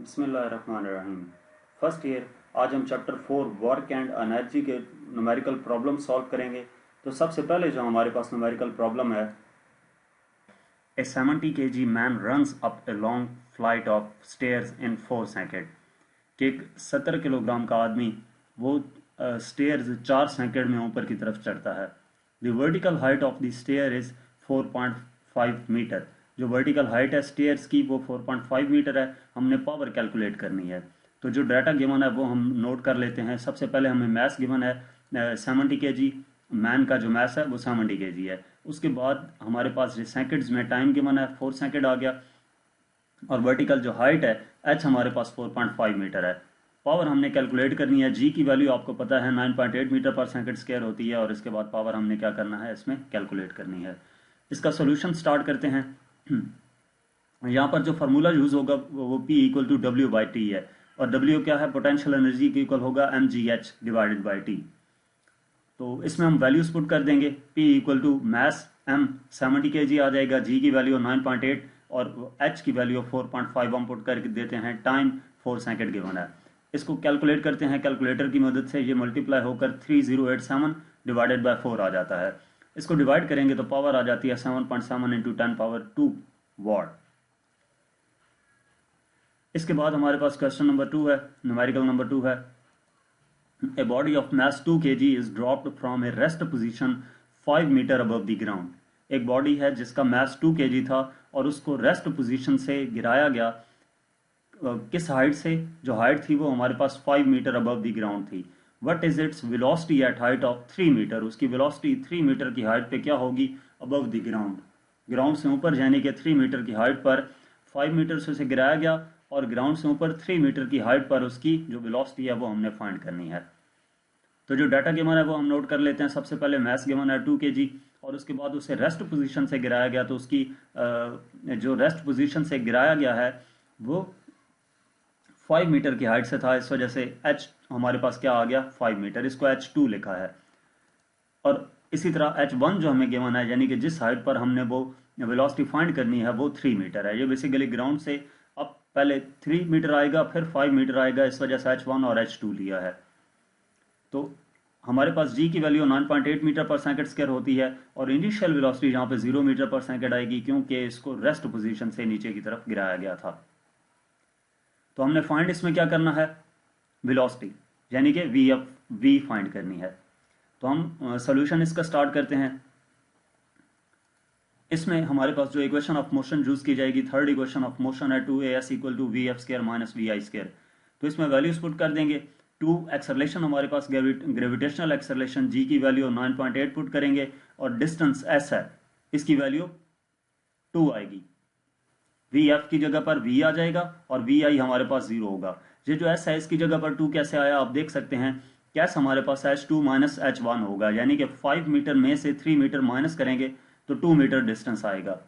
बिस्मिल्लाहिर्रहमानिर्रहीम। First year आज हम चैप्टर 4 वर्क एंड एनर्जी के न्यूमेरिकल प्रॉब्लम सॉल्व करेंगे। तो सबसे पहले जो हमारे पास न्यूमेरिकल प्रॉब्लम है, ए 70 kg man runs up a long flight of stairs in 4 second. कि एक 70 किलोग्राम का आदमी वो स्टेयर्स 4 सेकेंड में ऊपर की तरफ चढ़ता है। The vertical height of the stair is 4.5 metre. जो वर्टिकल हाइट है स्टेयर्स की वो 4.5 मीटर है। हमने पावर कैलकुलेट करनी है। तो जो डाटा गिवन है वो हम नोट कर लेते हैं। सबसे पहले हमें मैस गिवन है 70 kg। मैन का जो मैस है वो 70 kg है। उसके बाद हमारे पास सेकेंड्स में टाइम गिवन है 4 सेकेंड आ गया। और वर्टिकल जो हाइट है एच हमारे पास 4.5 मीटर है। पावर हमने कैलकुलेट करनी है। जी की वैल्यू आपको पता है 9.8 मीटर पर सेकंड स्क्वायर होती है। और इसके बाद पावर हमने क्या करना है, इसमें कैलकुलेट करनी है। इसका सोल्यूशन स्टार्ट करते हैं। यहाँ पर जो फार्मूला यूज होगा वो P equal to W by T है। और W क्या है, पोटेंशियल एनर्जी के इक्वल होगा mgh डिवाइडेड बाई टी। तो इसमें हम वैल्यूज पुट कर देंगे। P equal to mass M 70 kg आ जाएगा। G की वैल्यू 9.8 और H की वैल्यू 4.5 हम पुट करके देते हैं। टाइम 4 सेकेंड गिवन है। इसको कैलकुलेट करते हैं कैलकुलेटर की मदद से। ये मल्टीप्लाई होकर 3087 डिवाइडेड बाय 4 आ जाता है। इसको डिवाइड करेंगे तो पावर आ जाती है 7.7 इंटू 10 पावर 2 वॉट। इसके बाद हमारे पास क्वेश्चन नंबर 2 है, न्यूमेरिकल नंबर 2 है। A body of mass 2 kg is dropped from a rest position 5 metre above the ground. एक बॉडी है जिसका मैस 2 kg था और उसको रेस्ट पोजीशन से गिराया गया। किस हाइट से? जो हाइट थी वो हमारे पास 5 मीटर अबव द ग्राउंड थी। What is its velocity at height of 3 metre. उसकी वेलोसिटी 3 मीटर की हाइट पे क्या होगी? Above the ground. ग्राउंड से ऊपर यानी कि 3 मीटर की हाइट पर 5 मीटर से उसे गिराया गया और ग्राउंड से ऊपर 3 मीटर की हाइट पर उसकी जो वेलोसिटी है वो हमने फाइंड करनी है। तो जो डाटा गिवन है वो हम नोट कर लेते हैं। सबसे पहले मैस गिवन है 2 kg और उसके बाद उसे रेस्ट पोजीशन से गिराया गया। तो उसकी जो रेस्ट पोजीशन से गिराया गया है वो 5 मीटर की हाइट से था। इस वजह से h हमारे पास क्या आ गया, 5 मीटर। इसको h2 लिखा है। और इसी तरह h1 जो हमें गिवन है यानी कि जिस हाइट पर हमने वो वेलोसिटी फाइंड करनी है वो 3 मीटर है। ये बेसिकली ग्राउंड से अब पहले 3 मीटर आएगा फिर 5 मीटर आएगा। इस वजह से h1 और h2 लिया है। तो हमारे पास g की value 9.8 metre per second square होती है और इनिशियल वेलोसिटी यहाँ पे 0 मीटर पर सेकंड आएगी क्योंकि इसको रेस्ट पोजीशन से नीचे की तरफ गिराया गया था। तो हमने फाइंड इसमें क्या करना है, वेलोसिटी यानी कि v फाइंड करनी है। तो हम सॉल्यूशन इसका स्टार्ट करते हैं। इसमें हमारे पास जो इक्वेशन ऑफ मोशन यूज की जाएगी, थर्ड इक्वेशन ऑफ मोशन है 2as equal to V F square minus V I square. तो इसमें वैल्यूज पुट कर देंगे। 2 एक्सेलरेशन हमारे पास ग्रेविटेशनल एक्सेलरेशन g की वैल्यू 9.8 पुट करेंगे और डिस्टेंस s है, इसकी वैल्यू 2 आएगी। वी एफ की जगह पर v आ जाएगा और वी आई हमारे पास 0 होगा। ये जो s है इसकी जगह पर 2 कैसे आया आप देख सकते हैं। कैसे हमारे पास h2 माइनस h1 होगा यानी कि 5 मीटर में से 3 मीटर माइनस करेंगे तो 2 मीटर डिस्टेंस आएगा।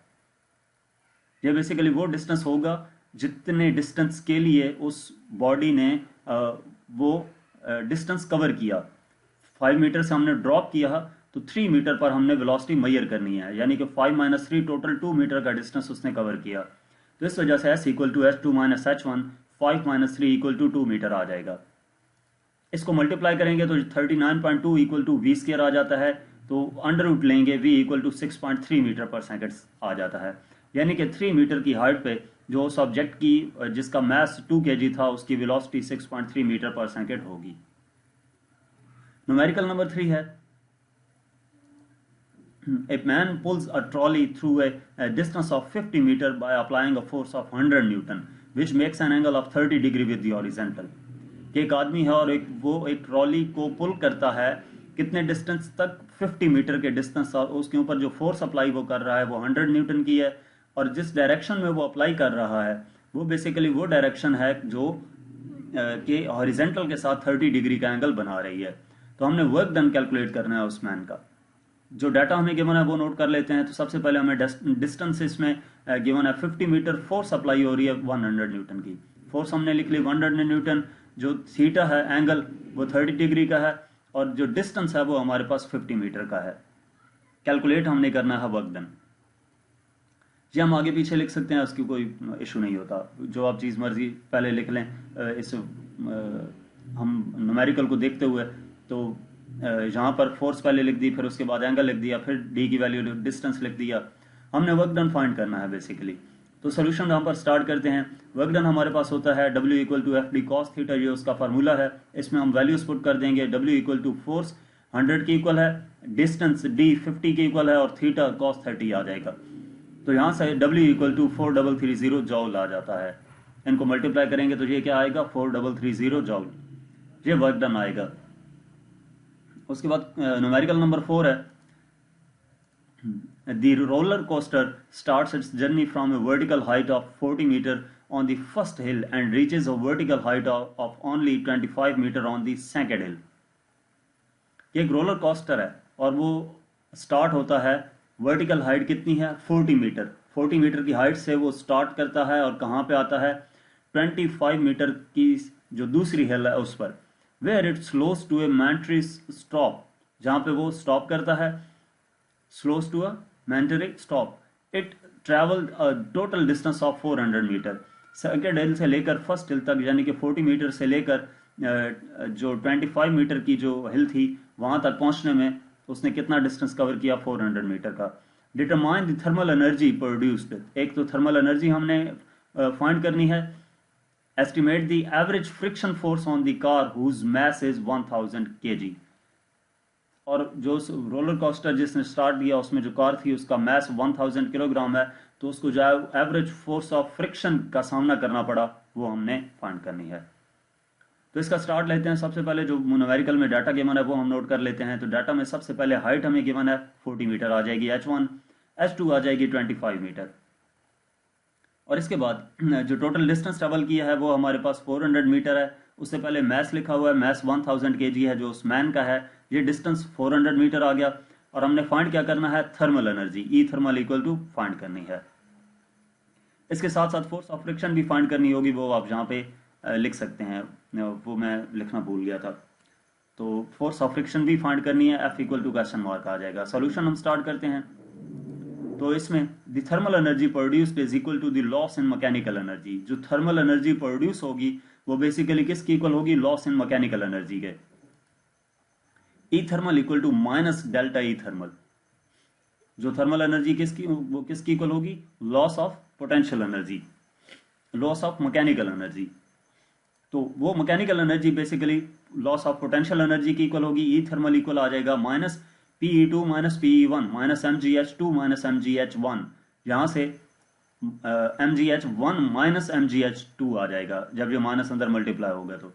ये बेसिकली वो डिस्टेंस होगा जितने डिस्टेंस के लिए उस बॉडी ने वो डिस्टेंस कवर किया। 5 मीटर से हमने ड्रॉप किया तो 3 मीटर पर हमने वेलोसिटी मेजर करनी है यानी कि 5 माइनस 3 टोटल 2 मीटर का डिस्टेंस उसने कवर किया। तो इस वजह से s equal to h2 minus h1 5 minus 3 equal to 2 metre आ जाएगा। इसको मल्टीप्लाई करेंगे तो 39.2 इक्वल टू वी स्क्वायर आ जाता है। तो अंडर रूट लेंगे v equal to 6.3 metre per second आ जाता है यानी कि 3 मीटर की हाइट पे जो उस ऑब्जेक्ट की जिसका मास 2 kg था उसकी वेलोसिटी 6.3 मीटर पर सेकंड होगी। न्यूमेरिकल नंबर 3 है। A man pulls a trolley through a distance of 50 meter by applying a force of 100 Newton, which makes an angle of 30 degree with the horizontal. कि एक आदमी है और वो एक trolley को पुल करता है कितने डिस्टेंस तक, 50 मीटर के डिस्टेंस, और उसके ऊपर जो फोर्स अप्लाई वो कर रहा है वो 100 न्यूटन की है। और जिस डायरेक्शन में वो अप्लाई कर रहा है वो बेसिकली वो डायरेक्शन है जो कि हॉरिजेंटल के साथ 30 डिग्री का एंगल बना रही है। तो हमने वर्क डन कैलकुलेट करना है उस मैन का। जो डाटा हमें गिवन है वो नोट कर लेते हैं। तो सबसे पहले हमें डिस्टेंस इसमें गिवन है 50 मीटर, फोर्स अप्लाई हो रही है 100 न्यूटन की। फोर्स हमने लिख ली 100 न्यूटन। जो थीटा है एंगल वो 30 डिग्री का है और जो डिस्टेंस है वो हमारे पास 50 मीटर का है। कैलकुलेट हमने करना है वर्क डन। जी हम आगे पीछे लिख सकते हैं, उसकी कोई इशू नहीं होता, जो आप चीज़ मर्जी पहले लिख लें। हम न्यूमेरिकल को देखते हुए तो यहाँ पर फोर्स पहले लिख दी, फिर उसके बाद एंगल लिख दिया, फिर डी की वैल्यू डिस्टेंस लिख दिया। हमने वर्क डन फाइंड करना है बेसिकली। तो सोल्यूशन यहाँ पर स्टार्ट करते हैं। वर्क डन हमारे पास होता है W equal to F D cos theta, ये उसका फार्मूला है। इसमें हम वैल्यूज पुट कर देंगे। W इक्वल टू फोर्स 100 के इक्वल है, डिस्टेंस D 50 के इक्वल है, और थीटा कॉस 30 आ जाएगा। तो यहाँ से W इक्वल टू 4330 जॉल आ जाता है। इनको मल्टीप्लाई करेंगे तो ये क्या आएगा, 4330 जॉल। ये वर्क डन आएगा। उसके बाद न्यूमेरिकल नंबर 4 है। The roller coaster starts its journey from a vertical height of 40 meter on the first hill and reaches a vertical height of only 25 meter on the second hill. ये एक roller coaster है और वो start होता है, vertical height कितनी है, 40 metre. 40 metre की हाइट से वो स्टार्ट करता है और कहाँ पे आता है, 25 मीटर की जो दूसरी हिल है उस पर। Where it slows to a momentary stop, जहाँ पे वो स्टॉप करता है, slows to a momentary stop. It travelled a total distance of 400 metre. Second hill से लेकर फर्स्ट हिल तक, यानी कि 40 मीटर से लेकर जो 25 मीटर की जो हिल थी वहां तक पहुंचने में उसने कितना डिस्टेंस कवर किया, 400 मीटर का। Determine the thermal energy produced, एक तो थर्मल एनर्जी हमने फाइंड करनी है। Estimate the average friction force on the car whose mass is 1000 kg। और जो रोलर कोस्टर जिसने स्टार्ट किया उसमें जो कार थी उसका मास 1000 किलोग्राम है, तो उसको जो एवरेज फोर्स ऑफ फ्रिक्शन का सामना करना पड़ा वो हमने फाइंड करनी है। तो इसका स्टार्ट लेते हैं। सबसे पहले जो न्यूमेरिकल में डाटा गिवन है वो हम नोट कर लेते हैं। तो डाटा में सबसे पहले हाइट हमें गिवन है 40 मीटर आ जाएगी h1, h2 आ जाएगी 25 मीटर, और इसके बाद जो टोटल डिस्टेंस ट्रेवल किया है वो हमारे पास 400 मीटर है। उससे पहले मैस लिखा हुआ है, मैस 1000 kg है जो उस मैन का है। ये डिस्टेंस 400 मीटर आ गया, और हमने फाइंड क्या करना है, thermal energy, E thermal equal to find करनी है। इसके साथ साथ फोर्स ऑफ फ्रिक्शन भी फाइंड करनी होगी, वो आप यहाँ पे लिख सकते हैं, वो मैं लिखना भूल गया था। तो फोर्स ऑफ फ्रिक्शन भी फाइंड करनी है, F equal to question mark आ जाएगा। सोल्यूशन हम स्टार्ट करते हैं। तो इसमें the thermal energy produced is equal to the loss in mechanical energy. जो थर्मल एनर्जी प्रोड्यूस होगी वो बेसिकली किसकी इक्वल होगी, लॉस इन मैकेनिकल एनर्जी के। E thermal equal to minus delta E thermal. जो थर्मल एनर्जी किसकी, वो किसकी इक्वल होगी, loss of potential energy, loss of mechanical energy. तो वो mechanical energy basically loss of potential energy की इक्वल होगी। ई थर्मल इक्वल आ जाएगा minus PE2 minus PE1 minus MgH2 minus MgH1। यहाँ से MgH1 माइनस MgH2 आ जाएगा जब ये माइनस अंदर मल्टीप्लाई होगा तो,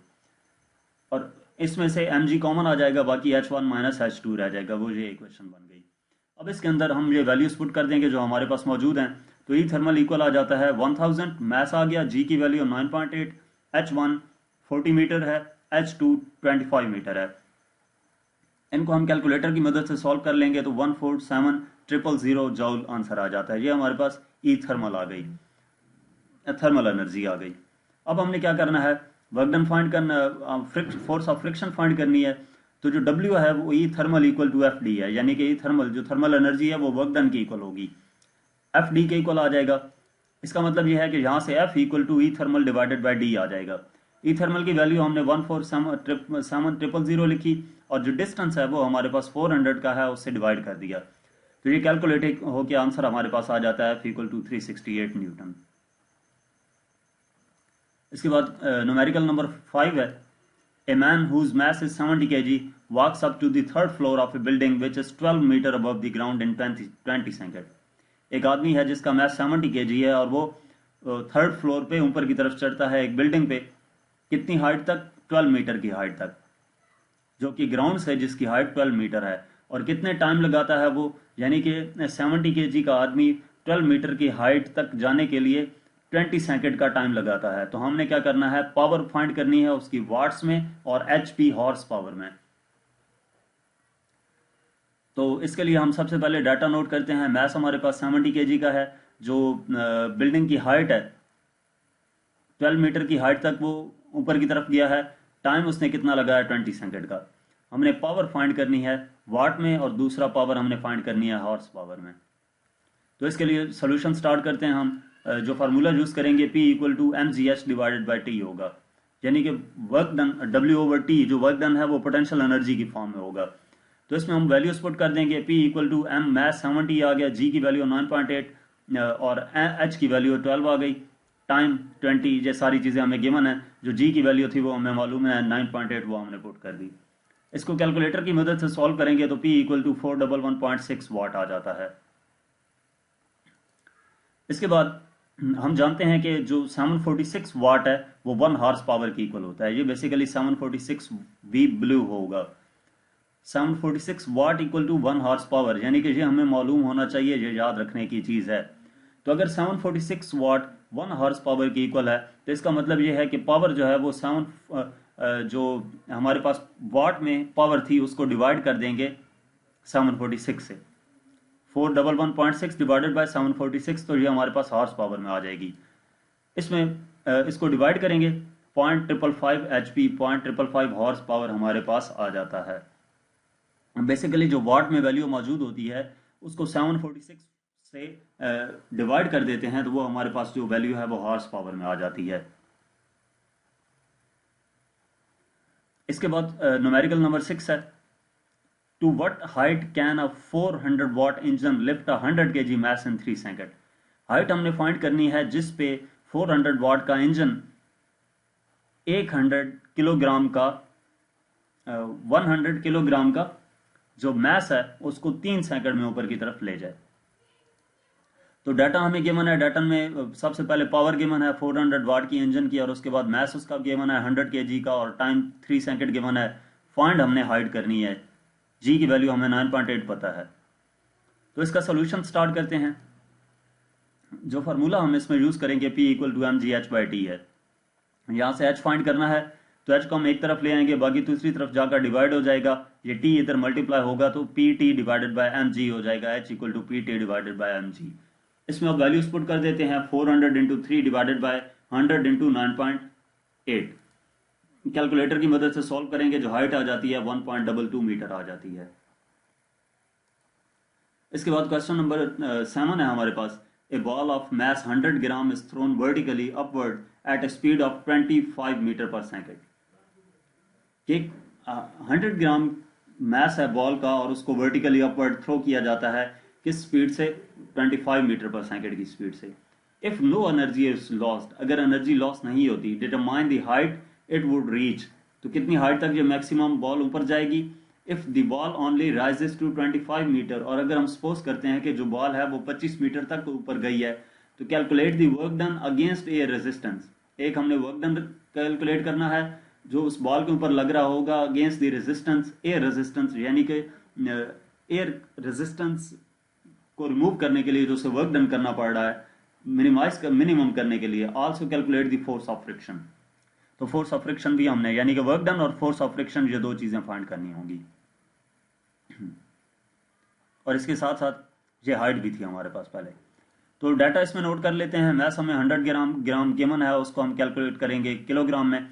और इसमें से Mg कॉमन आ जाएगा, बाकी H1 माइनस H2 रह जाएगा। वो ये इक्वेशन बन गई। अब इसके अंदर हम ये वैल्यूज पुट कर देंगे जो हमारे पास मौजूद हैं। तो ई थर्मल इक्वल आ जाता है 1000, मैस आ गया, G की वैल्यू 9.8, H1 40 मीटर है, H2 25 मीटर है। इनको हम कैलकुलेटर की मदद से सॉल्व कर लेंगे तो 147,000 जॉल आंसर आ जाता है। ये हमारे पास ई थर्मल आ गई, थर्मल एनर्जी आ गई। अब हमने क्या करना है, वर्क डन फाइंड करना, फोर्स ऑफ फ्रिक्शन फाइंड करनी है। तो जो W है वो E thermal equal to FD है, यानी कि ई थर्मल जो थर्मल एनर्जी है वो वर्क डन की इक्वल होगी, FD के इक्वल आ जाएगा। इसका मतलब ये है कि यहाँ से F equal to E thermal divided by D आ जाएगा। ई थर्मल की वैल्यू हमने 147,000 लिखी, और जो डिस्टेंस है वो हमारे पास 400 का है, उससे डिवाइड कर दिया। तो ये कैलकुलेट होकर आंसर हमारे पास आ जाता है F इक्वल टू 368 न्यूटन। इसके बाद न्यूमेरिकल नंबर 5 है। A man whose mass is 70 kg walks up to the third floor of a building which is 12 meter above the ground in 20 seconds। एक आदमी है जिसका मास 70 kg है और वो थर्ड फ्लोर पे ऊपर की तरफ चढ़ता है एक बिल्डिंग पे, कितनी हाइट तक, 12 मीटर की हाइट तक, जो कि ग्राउंड से जिसकी हाइट 12 मीटर है। और कितने टाइम लगाता है वो, यानी कि 70 kg का आदमी 12 मीटर की हाइट तक जाने के लिए 20 सेकंड का टाइम लगाता है। तो हमने क्या करना है, पावर फाइंड करनी है उसकी वाट्स में और HP हॉर्स पावर में। तो इसके लिए हम सबसे पहले डाटा नोट करते हैं। मैस हमारे पास 70 kg का है, जो बिल्डिंग की हाइट है 12 मीटर की हाइट तक वो ऊपर की तरफ गया है, टाइम उसने कितना लगाया, 20 सेकंड का। हमने पावर फाइंड करनी है वाट में और दूसरा पावर हमने फाइंड करनी है हॉर्स पावर में। तो इसके लिए सोल्यूशन स्टार्ट करते हैं हम। जो फार्मूला यूज़ करेंगे P equal to mgh divided by T होगा, यानी कि work done W over T, जो वर्क डन है वो पोटेंशियल एनर्जी की फॉर्म में होगा। तो इसमें हम वैल्यूज पुट कर देंगे। P equal to m mass 70 आ गया, G की वैल्यू 9.8 और H की वैल्यू 12 आ गई, टाइम 20, ये सारी चीज़ें हमें गिवन है। जो G की वैल्यू थी वो हमें मालूम है 9.8, वो हमने पुट कर दी। इसको कैलकुलेटर की मदद से सॉल्व करेंगे तो P इक्वल टू 411.6 वाट आ जाता है। इसके बाद हम जानते हैं कि जो 746 वाट है वो 1 हॉर्स पावर की इक्वल होता है। ये बेसिकली 746 वी ब्लू होगा। 746 वाट इक्वल टू 1 हॉर्स पावर, यानी कि ये हमें मालूम होना चाहिए, ये याद रखने की चीज़ है। तो अगर 746 वाट 1 हॉर्स पावर की इक्वल है तो इसका मतलब ये है कि पावर जो है वो जो हमारे पास वाट में पावर थी उसको डिवाइड कर देंगे 746 से। 411.6 डिवाइडेड बाय 746, तो ये हमारे पास हॉर्स पावर में आ जाएगी। इसमें इसको डिवाइड करेंगे 0.555 HP, 0.555 हॉर्स पावर हमारे पास आ जाता है। बेसिकली जो वाट में वैल्यू मौजूद होती है उसको 746 से डिवाइड कर देते हैं तो वो हमारे पास जो वैल्यू है वो हॉर्स पावर में आ जाती है। इसके बाद न्यूमेरिकल नंबर 6 है। To what height can a 400 watt engine lift a 100 kg mass in 3 second? Height हमने फाइंड करनी है जिस पे 400 वाट का इंजन 100 किलोग्राम का 100 किलोग्राम का जो मैस है उसको 3 सेकंड में ऊपर की तरफ ले जाए। तो डाटा हमें गिवन है। डाटा में सबसे पहले पावर गिवन है 400 वाट की इंजन की, और उसके बाद मैस उसका गिवन है 100 kg का, और टाइम 3 सेकंड गिवन है। फाइंड हमने हाइट करनी है। जी की वैल्यू हमें 9.8 पता है। तो इसका सोल्यूशन स्टार्ट करते हैं। जो फार्मूला हम इसमें यूज करेंगे P equal to mgh by T है। यहाँ से H फाइंड करना है तो H को हम एक तरफ ले आएंगे, बाकी दूसरी तरफ जाकर डिवाइड हो जाएगा। ये T इधर मल्टीप्लाई होगा तो PT डिवाइडेड बाय mg हो जाएगा। H equal to PT divided by mg। इसमें अब वैल्यूज पुट कर देते हैं। 400 into 3 divided by 100 into 9.8। Calculator की मदद से सॉल्व करेंगे, जो हाइट आ जाती है 1.22 मीटर आ जाती है। इसके बाद क्वेश्चन नंबर 7 है हमारे पास। A ball of mass 100 gram is thrown vertically upward at a speed of 25 metre per second. 100 gram mass है बॉल का और उसको वर्टिकली अपवर्ड थ्रो किया जाता है किस स्पीड से? 25 मीटर पर सेकेंड की स्पीड से। If no energy is lost, अगर एनर्जी लॉस नहीं होती, determine the height it would reach, तो कितनी हाइट तक ये मैक्सिमम बॉल ऊपर जाएगी? If the ball only rises to 25 metre, और अगर हम सपोज करते हैं कि जो बॉल है वो 25 मीटर तक ऊपर गई है, तो calculate the work done against air resistance. एक हमने वर्क डन कैलकुलेट करना है जो उस बॉल के ऊपर लग रहा होगा against the resistance, air resistance, यानी कि एयर रेजिस्टेंस को रिमूव करने के लिए जो उसे वर्क डन करना पड़ रहा है, मिनिमम करने के लिए। Also calculate the force of friction, तो फोर्स ऑफ फ्रिक्शन भी हमने, यानी कि वर्क डन और फोर्स ऑफ फ्रिक्शन, ये दो चीजें फाइंड करनी होंगी। और इसके साथ साथ ये हाइट भी थी हमारे पास पहले। तो डाटा इसमें नोट कर लेते हैं। मैस हमें 100 ग्राम गिवन है, उसको हम कैलकुलेट करेंगे किलोग्राम में,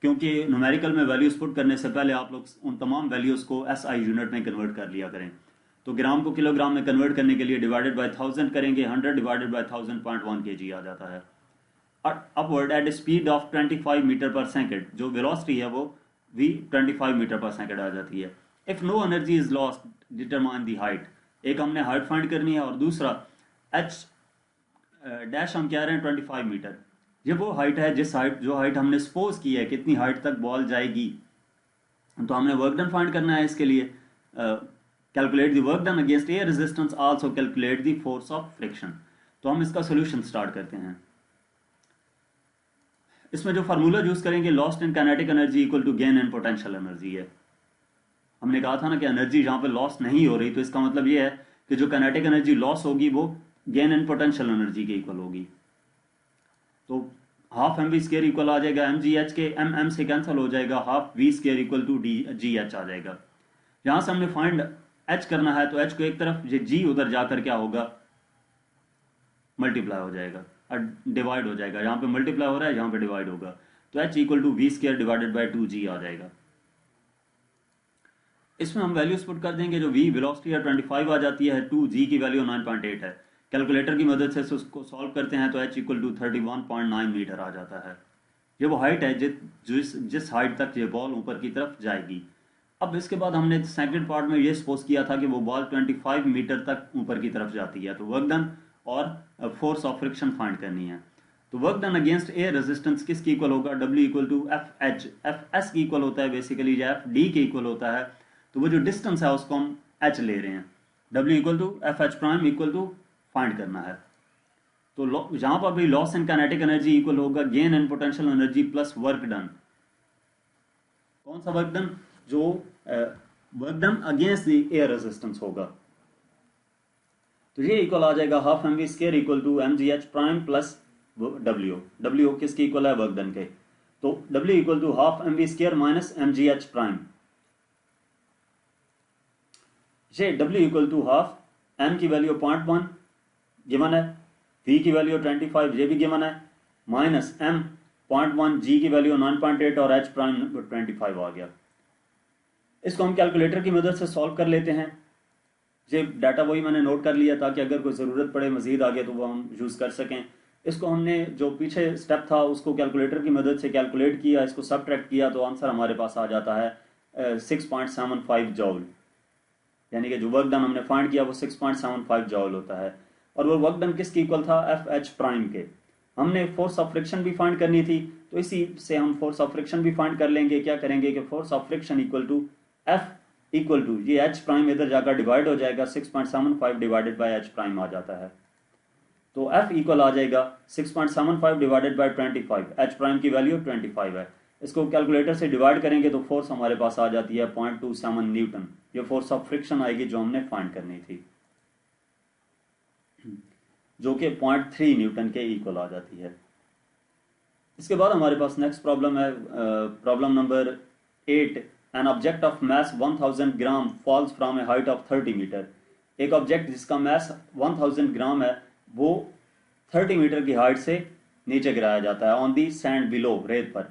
क्योंकि न्यूमेरिकल में वैल्यूज पुट करने से पहले आप लोग उन तमाम वैल्यूज को SI यूनिट में कन्वर्ट कर लिया करें। तो ग्राम को किलोग्राम में कन्वर्ट करने के लिए डिवाइडेड बाय 1000 करेंगे। 100 डिवाइडेड बाय 1000 0.1 kg आ जाता है। Upward at speed of 25 metre per second, जो वेलोसिटी है वो v 25 मीटर पर सेकेंड आ जाती है। If no energy is lost determine the height, एक हमने हाइट फाइंड करनी है, और दूसरा h डैश हम कह रहे हैं 25 मीटर। ये वो हाइट है जो हाइट हमने सपोज की है कितनी हाइट तक बॉल जाएगी। तो हमने वर्क डन फाइंड करना है। इसके लिए calculate the work done against air resistance, also calculate the force of friction. तो हम इसका सोल्यूशन स्टार्ट करते हैं। इसमें जो फार्मूला यूज करेंगे lost in kinetic energy equal to gain in potential energy है। हमने कहा था ना कि एनर्जी जहां पे लॉस नहीं हो रही, तो इसका मतलब ये है कि जो काइनेटिक एनर्जी लॉस होगी वो गेन इन पोटेंशियल एनर्जी के इक्वल होगी। तो हाफ mv स्क्वायर इक्वल आ जाएगा mgh के, m से कैंसिल हो जाएगा, half v square equal to gh आ जाएगा। यहां से हमने फाइंड h करना है, तो h को एक तरफ, ये g उधर जाकर क्या होगा? मल्टीप्लाई हो जाएगा और डिवाइड हो जाएगा। यहाँ पे मल्टीप्लाई हो रहा है, यहाँ पे डिवाइड होगा, तो h equal to V square divided by 2g आ जाएगा। इसमें हम वैल्यूज पुट कर देंगे। जो v वेलोसिटी है 25 आ जाती है, 2g की वैल्यू 9.8 है। कैलकुलेटर की मदद से उसको सॉल्व करते हैं तो h इक्वल टू 31.9 मीटर आ जाता है। ये वो हाइट है जिस हाइट तक ये बॉल ऊपर की तरफ जाएगी। अब इसके बाद हमने सेकंड पार्ट में ये सपोज किया था कि वो बॉल 25 मीटर तक ऊपर की तरफ जाती है, तो वर्क डन और फोर्स ऑफ फ्रिक्शन फाइंड करनी है। तो work done against air resistance किसकी इक्वल होगा? W equal to F H, F S की इक्वल होता है बेसिकली, या एफ डी के इक्वल होता है। तो वो जो डिस्टेंस है उसको हम h ले रहे हैं। W equal to F H prime equal to find करना है। तो यहां पर भी loss in kinetic energy equal होगा gain in potential energy plus work done. कौन सा वर्क डन? जो work done against the air resistance होगा। तो ये इक्वल आ जाएगा half M V square equal to M G H prime plus W. W किसकी इक्वल है? वर्क डन के। तो W equal to half M V square minus M G H prime. ये W equal to half, M की value 0.1 given है, v की value 25 ये भी गिवन है, माइनस m 0.1, g की वैल्यू 9.8 और h प्राइम 25 आ गया। इसको हम कैलकुलेटर की मदद से सॉल्व कर लेते हैं। ये डाटा वही मैंने नोट कर लिया ताकि अगर कोई ज़रूरत पड़े मजीद आगे तो वो हम यूज़ कर सकें। इसको हमने जो पीछे स्टेप था उसको कैलकुलेटर की मदद से कैलकुलेट किया, इसको सबट्रैक्ट किया तो आंसर हमारे पास आ जाता है 6.75 जॉल। यानी कि जो वर्क डन हमने फाइंड किया वो 6.75 जॉल होता है। और वो वर्क डन किसकी इक्वल था? एफ एच प्राइम के। हमने फोर्स ऑफ फ्रिक्शन भी फाइंड करनी थी, तो इसी से हम फोर्स ऑफ फ्रिक्शन भी फाइंड कर लेंगे। क्या करेंगे कि force of friction equal to F equal to ये एच प्राइम इधर जाकर डिवाइड हो जाएगा, 6.75 डिवाइडेड बाय एच प्राइम आ जाता है। तो एफ इक्वल आ जाएगा 6.75 डिवाइडेड बाय 25, एच प्राइम की वैल्यू 25 है। इसको कैलकुलेटर से डिवाइड करेंगे तो फोर्स हमारे पास आ जाती है 0.27 न्यूटन। ये फोर्स ऑफ फ्रिक्शन आएगी जो हमने फाइंड करनी थी, जो कि 0.3 न्यूटन के इक्वल आ जाती है। इसके बाद हमारे पास नेक्स्ट प्रॉब्लम है, problem number 8। An object of mass 1000 gram falls from a height of 30 metre. एक ऑब्जेक्ट जिसका मैस 1000 ग्राम है वो 30 मीटर की हाइट से नीचे गिराया जाता है ऑन दी सैंड बिलो, रेत पर।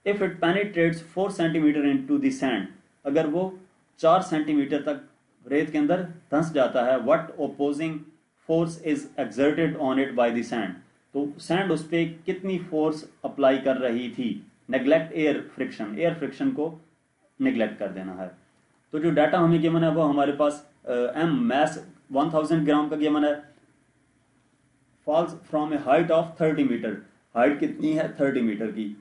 If it penetrates 4 centimetre into the sand, अगर वो 4 सेंटीमीटर तक रेत के अंदर धंस जाता है, what opposing force is exerted on it by the sand. तो सैंड उस पर कितनी फोर्स अप्लाई कर रही थी? Neglect air friction, air friction को नेग्लेक्ट कर देना है। तो जो डाटा हमें गिवन है वो हमारे पास एम मैस 1000 ग्राम का गिवन है, falls from a height of 30 metre. Height कितनी है? 30 मीटर की।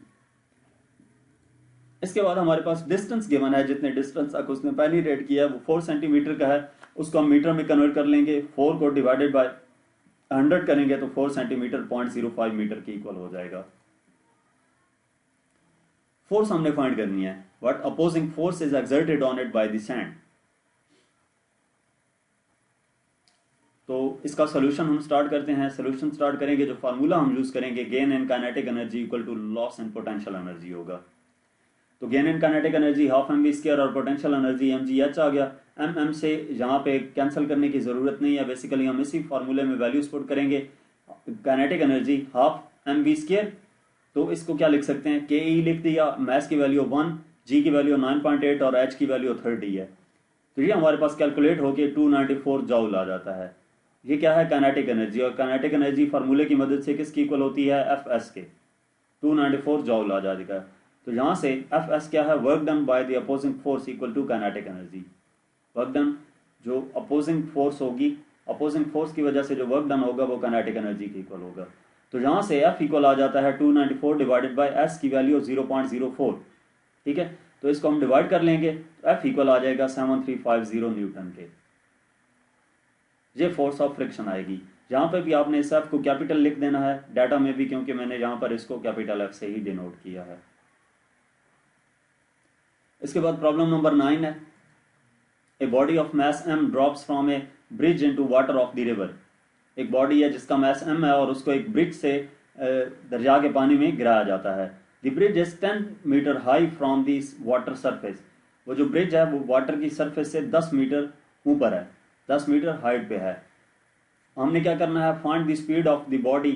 इसके बाद हमारे पास डिस्टेंस गिवन है, जितने डिस्टेंस तक उसने पेनिट्रेट किया है वो 4 सेंटीमीटर का है। उसको हम मीटर में कन्वर्ट कर लेंगे, 4 को डिवाइडेड बाय 100 करेंगे तो 4 सेंटीमीटर 0.05 मीटर के इक्वल हो जाएगा। फोर्स हमने फाइंड करनी है, what opposing force is exerted on it by the sand. तो इसका सोल्यूशन हम स्टार्ट करते हैं। सोल्यूशन स्टार्ट करेंगे, जो फार्मूला हम यूज करेंगे gain in kinetic energy equal to loss in potential energy होगा। तो gain in kinetic energy half M V square और potential energy M G H आ गया। एम एम से यहाँ पे कैंसिल करने की जरूरत नहीं है, बेसिकली हम इसी फार्मूले में वैल्यूज पुट करेंगे। Kinetic energy half M V square, तो इसको क्या लिख सकते हैं? के ई लिख दिया, मैस की वैल्यू 1, जी की वैल्यू 9.8 और एच की वैल्यू 30 है। तो ये हमारे पास कैलकुलेट होके 294 जॉल आ जाता है। ये क्या है? Kinetic energy. और काइनेटिक एनर्जी फार्मूले की मदद से किसकी इक्वल होती है? एफ एस के। 294 जॉल आ जाएगा। तो यहां से एफ एस क्या है? Work done by the opposing force equal to kinetic energy. Work done जो अपोजिंग फोर्स होगी, अपोजिंग फोर्स की वजह से जो वर्क डन होगा वो काइनेटिक एनर्जी की इक्वल होगा। तो यहां से एफ इक्वल आ जाता है 294 डिवाइडेड बाय एस की वैल्यू 0.04। ठीक है, तो इसको हम डिवाइड कर लेंगे तो एफ इक्वल आ जाएगा 7350 न्यूटन के। ये फोर्स ऑफ फ्रिक्शन आएगी। जहां पे भी आपने इस एफ को कैपिटल लिख देना है डाटा में भी, क्योंकि मैंने यहां पर इसको कैपिटल एफ से ही डिनोट किया है। इसके बाद प्रॉब्लम नंबर 9 है। A body of mess m drops from A bridge into water of the river. एक बॉडी है जिसका मैस m है और उसको एक ब्रिज से दरिया के पानी में गिराया जाता है। The bridge is 10 metre high from the water surface. वो जो ब्रिज है वो वाटर की सरफेस से 10 मीटर ऊपर है, 10 मीटर हाइट पे है। हमने क्या करना है? Find the speed of the body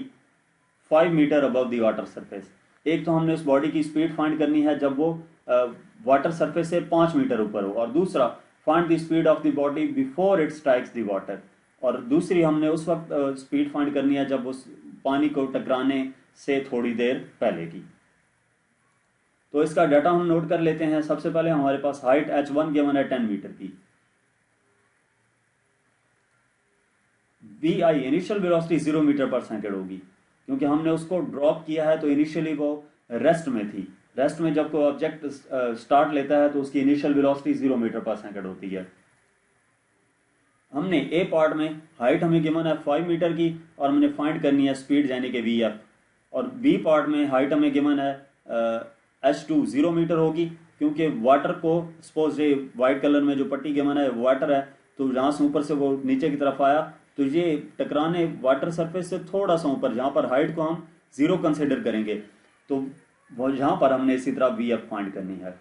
5 metre above the water surface. एक तो हमने उस बॉडी की स्पीड फाइंड करनी है जब वो वाटर सरफेस से 5 मीटर ऊपर हो, और दूसरा find the speed of the body before it strikes the water. और दूसरी हमने उस वक्त स्पीड फाइंड करनी है जब उस पानी को टकराने से थोड़ी देर पहले की। तो इसका डाटा हम नोट कर लेते हैं। सबसे पहले हमारे पास हाइट h1 गिवन है 10 मीटर की। vi initial velocity 0 metre per second होगी, क्योंकि हमने उसको ड्रॉप किया है तो इनिशियली वो रेस्ट में थी। रेस्ट में जब कोई ऑब्जेक्ट स्टार्ट लेता है तो उसकी initial velocity 0 metre per second होती है। हमने ए पार्ट में हाइट हमें गिवन है 5 मीटर की और हमने फाइंड करनी है स्पीड यानी कि वी एफ। और बी पार्ट में हाइट हमें गिवन है h2 0 मीटर होगी, क्योंकि वाटर को सपोज ये वाइट कलर में जो पट्टी गिवन है वाटर है, तो जहां से ऊपर से वो नीचे की तरफ आया तो ये टकराने वाटर सरफेस से थोड़ा सा ऊपर, जहां पर हाइट को हम 0 कंसिडर करेंगे, तो वो जहां पर हमने इसी तरह वी एफ फाइंड करनी है।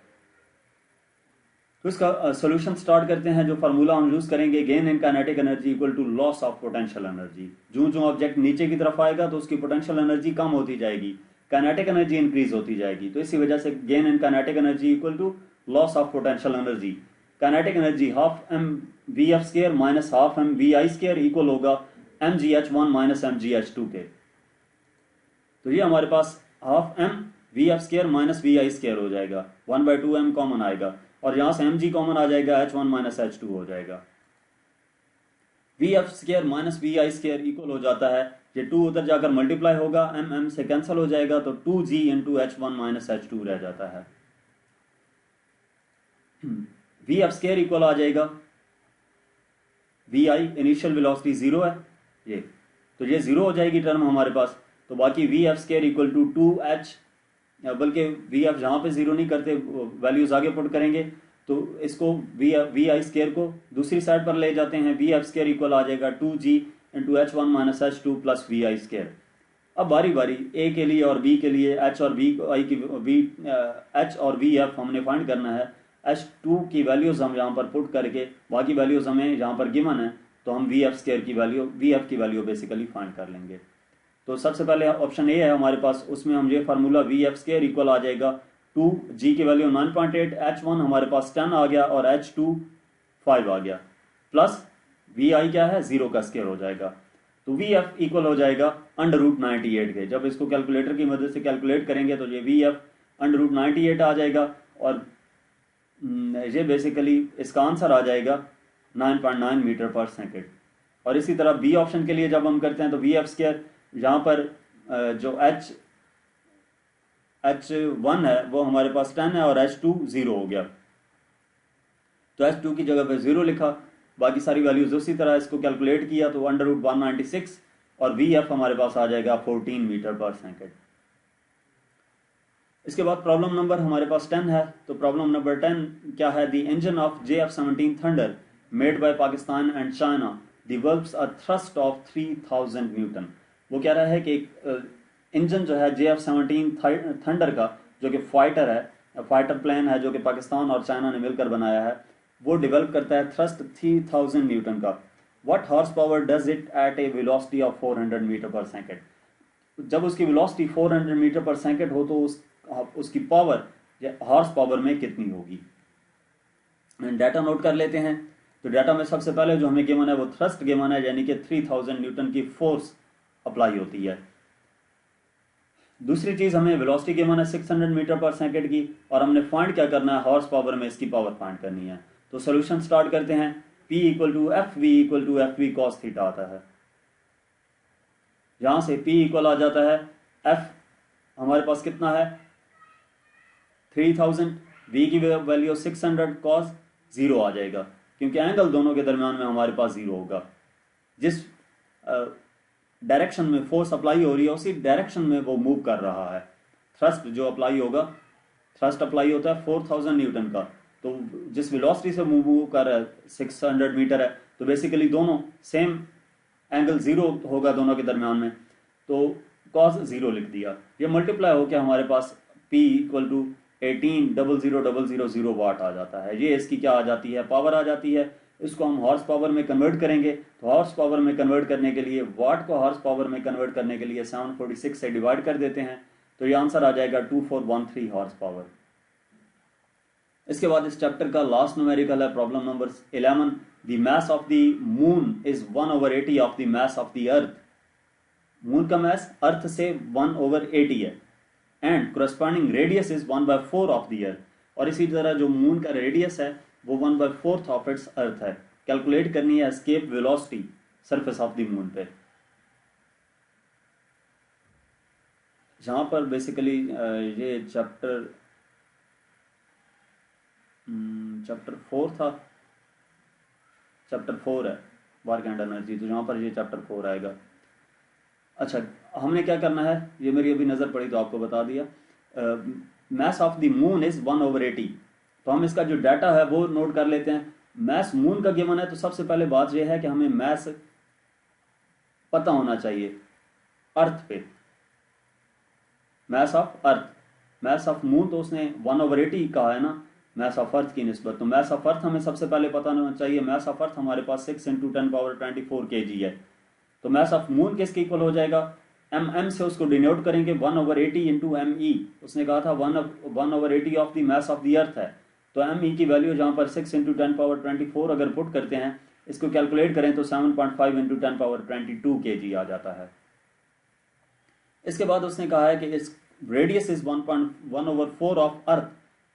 तो इसका सोल्यूशन स्टार्ट करते हैं। जो फार्मूला हम यूज करेंगे, gain in kinetic energy equal to loss of potential energy. जो जो ऑब्जेक्ट नीचे की तरफ आएगा तो उसकी पोटेंशियल एनर्जी कम होती जाएगी, काइनेटिक एनर्जी इंक्रीज होती जाएगी। तो इसी वजह से gain in kinetic energy equal to loss of potential energy. Kinetic energy half M V F square minus half M V I square equal होगा M G H one minus M G H two के। तो ये हमारे पास half M V F square minus V I square हो जाएगा, 1/2 M common आएगा और यहां से एम जी कॉमन आ जाएगा, h1 माइनस h2 हो जाएगा। V F square minus V I square equal हो जाता है, ये 2 उधर जाकर मल्टीप्लाई होगा, एम एम से कैंसिल हो जाएगा, तो 2g into h1 minus h2 रह जाता है। वी एफ स्क्वायर इक्वल आ जाएगा वी आई इनिशियल वेलोसिटी 0 है ये, तो ये 0 हो जाएगी टर्म हमारे पास। तो बाकी V F square equal to 2h, बल्कि वी एफ जहां पे 0 नहीं करते वैल्यूज आगे पुट करेंगे, तो इसको वी आई स्क्वायर को दूसरी साइड पर ले जाते हैं। वी एफ स्क्वायर इक्वल आ जाएगा 2g into h1 minus h2 plus V I square. अब बारी बारी ए के लिए और बी के लिए एच और वी आई की एच और वी एफ हमने फाइंड करना है। h2 की वैल्यूज हम यहाँ पर पुट करके बाकी वैल्यूज हमें यहाँ पर गिवन है, तो हम वी एफ स्क्वायर की वैल्यू वी एफ की वैल्यू बेसिकली फाइंड कर लेंगे। तो सबसे पहले ऑप्शन ए है हमारे पास, उसमें हम ये formula V F square equal आ जाएगा 2g की वैल्यू 9.8, h1 हमारे पास 10 आ गया और h2 5 आ गया, प्लस vi क्या है 0 का स्क्वायर हो जाएगा। तो वी एफ इक्वल हो जाएगा अंडर रूट 98 के। जब इसको कैलकुलेटर की मदद से कैलकुलेट करेंगे तो ये वी एफ अंडर रूट 98 आ जाएगा और ये बेसिकली इसका आंसर आ जाएगा 9.9 मीटर पर सेकेंड। और इसी तरह बी ऑप्शन के लिए जब हम करते हैं तो वी एफ स्क्वायर यहाँ पर जो h1 है वो हमारे पास 10 है और h2 0 हो गया, तो h2 की जगह पे 0 लिखा, बाकी सारी वैल्यूज उसी तरह इसको कैलकुलेट किया तो अंडर रूट 196 और वी एफ हमारे पास आ जाएगा 14 मीटर पर सेकेंड। इसके बाद प्रॉब्लम नंबर हमारे पास 10 है। तो प्रॉब्लम नंबर 10 क्या है? The engine of JF-17 thunder made by Pakistan and China develops a thrust of 3000 Newton. वो कह रहा है कि इंजन जो है JF-17 थंडर का, जो कि फाइटर है, फाइटर प्लेन है जो कि पाकिस्तान और चाइना ने मिलकर बनाया है, वो डेवलप करता है थ्रस्ट 3000 न्यूटन का। What horse power does it at a velocity of 400 metre per second. जब उसकी वेलोसिटी 400 मीटर पर सेकेंड हो तो उसकी पावर हॉर्स पावर में कितनी होगी। डाटा नोट कर लेते हैं। तो डाटा में सबसे पहले जो हमें गिवन है वो थ्रस्ट गिवन है, यानी कि 3000 न्यूटन की फोर्स अप्लाई होती है। दूसरी चीज हमें वेलोसिटी गिवन है 600 मीटर पर सेकेंड की, और हमने फाइंड क्या करना है, हॉर्स पावर में इसकी पावर फाइंड करनी है। तो सोल्यूशन स्टार्ट करते हैं। P equal to F V equal to F V cos theta आता है। यहां से P इक्वल आ जाता है F हमारे पास कितना है 3000, V की वैल्यू 600, कॉस 0 आ जाएगा, क्योंकि एंगल दोनों के दरमियान में हमारे पास 0 होगा। जिस डायरेक्शन में फोर्स अप्लाई हो रही है उसी डायरेक्शन में वो मूव कर रहा है। थ्रस्ट जो अप्लाई होगा, थ्रस्ट अप्लाई होता है 4000 न्यूटन का, तो जिस वेलोसिटी से मूव कर रहा है 600 मीटर है, तो बेसिकली दोनों सेम एंगल 0 होगा दोनों के दरमियान में, तो कॉस 0 लिख दिया। ये मल्टीप्लाई होकर हमारे पास P इक्वल टू 18,000,000 वाट आ जाता है। ये इसकी क्या आ जाती है, पावर आ जाती है। इसको हम हॉर्स पावर में कन्वर्ट करेंगे, तो हॉर्स पावर में कन्वर्ट करने के लिए, वाट को हॉर्स पावर में कन्वर्ट करने के लिए 746 से डिवाइड कर देते हैं, तो ये आंसर आ जाएगा 2413 हॉर्स पावर। इसके बाद इस चैप्टर का लास्ट न्यूमेरिकल है problem number 11। The mass of the moon is 1/80 of the mass of the earth. Moon का mass अर्थ से 1/80 है and corresponding radius is 1/4 of the earth. और इसी तरह जो मून का रेडियस है वो 1/4 ऑफ इट्स अर्थ है. कैलकुलेट करनी है escape velocity surface of the moon पे. जहां पर बेसिकली ये चैप्टर 4 था, चैप्टर 4 है वर्क एंड एनर्जी, तो जहां पर ये चैप्टर 4 आएगा. अच्छा, हमने क्या करना है, ये मेरी अभी नज़र पड़ी तो आपको बता दिया. Mass of the moon is 1/80. तो हम इसका जो डाटा है वो नोट कर लेते हैं. मैस मून का गिवन है तो सबसे पहले बात यह है कि हमें मैस पता होना चाहिए अर्थ पे. Mass of earth, mass of moon तो उसने 1/80 कहा है ना मैस ऑफ अर्थ की निस्बत. तो मैस ऑफ अर्थ हमें सबसे पहले पता होना चाहिए. मैस ऑफ अर्थ हमारे पास 6 × 10⁻24 kg है. तो मैस ऑफ मून किसके इक्वल हो जाएगा, mm से उसको डिनोट करेंगे 1/80 × me. उसने कहा था 1/80 of the mass of the earth है. तो me की वैल्यू जहां पर 6 × 10⁻24 अगर पुट करते हैं, इसको कैलकुलेट करें तो 7.5 × 10⁻22 kg आ जाता है. इसके बाद उसने कहा है कि इस रेडियस इज 1/4 ऑफ अर्थ.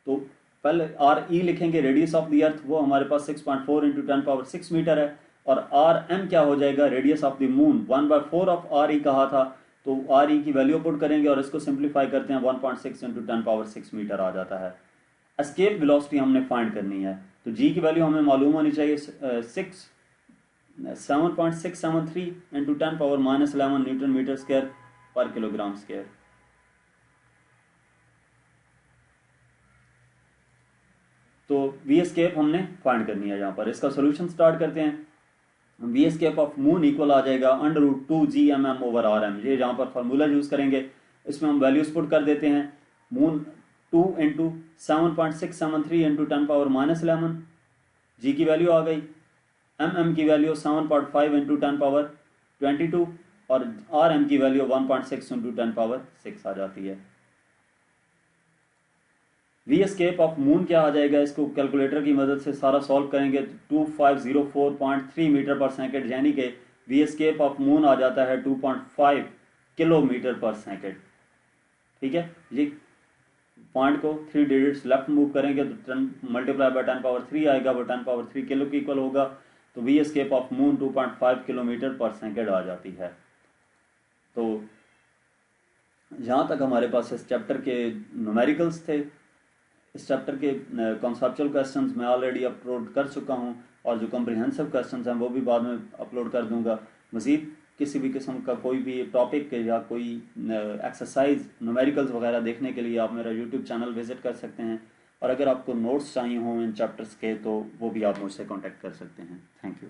तो पहले RE लिखेंगे, रेडियस ऑफ द अर्थ, वो हमारे पास 6.4 × 10⁻6 मीटर है. और RM क्या हो जाएगा, radius of the moon. 1/4 of RE कहा था, तो RE की वैल्यू पुट करेंगे और इसको सिंप्लीफाई करते हैं 1.6 × 10⁻6 मीटर आ जाता है. एस्केप वेलोसिटी हमने फाइंड करनी है. तो G की वैल्यू हमें मालूम होनी चाहिए 7.673 × 10⁻11 newton metre square per kilogram square. तो वी एस्केप हमने फाइंड करनी है. यहाँ पर इसका सोल्यूशन स्टार्ट करते हैं. V escape of moon equal आ जाएगा √2gmm/rm. ये जहाँ पर फार्मूला यूज करेंगे, इसमें हम वैल्यूज पुट कर देते हैं. मून 2 × 7.673 × 10⁻11. जी की वैल्यू आ गई. mm की वैल्यू 7.5 × 10⁻22 और rm की वैल्यू 1.6 × 10⁻6 आ जाती है. वी एस्केप ऑफ मून क्या आ जाएगा, इसको कैलकुलेटर की मदद से सारा सॉल्व करेंगे. 2504.3 मीटर पर सेकंड, यानी कि वी एस्केप ऑफ मून आ जाता है 2.5 किलोमीटर पर सेकंड. ठीक है, ये पॉइंट को 3 डिजिट्स लेफ्ट मूव करेंगे तो मल्टीप्लाई बाय 10⁻3 आएगा, वो 10⁻3 किलो की इक्वल होगा. तो V escape of moon 2.5 kilometre per second आ जाती है. तो जहाँ तक हमारे पास इस चैप्टर के न्यूमेरिकल्स थे, इस चैप्टर के कॉन्सेप्चुअल क्वेश्चंस मैं ऑलरेडी अपलोड कर चुका हूं और जो कॉम्प्रिहेंसिव क्वेश्चंस हैं वो भी बाद में अपलोड कर दूंगा. मज़ीद किसी भी किस्म का कोई भी टॉपिक या कोई एक्सरसाइज न्यूमेरिकल्स वगैरह देखने के लिए आप मेरा यूट्यूब चैनल विजिट कर सकते हैं. और अगर आपको नोट्स चाहिए हों इन चैप्टर्स के तो वो भी आप मुझसे कॉन्टेक्ट कर सकते हैं. Thank you.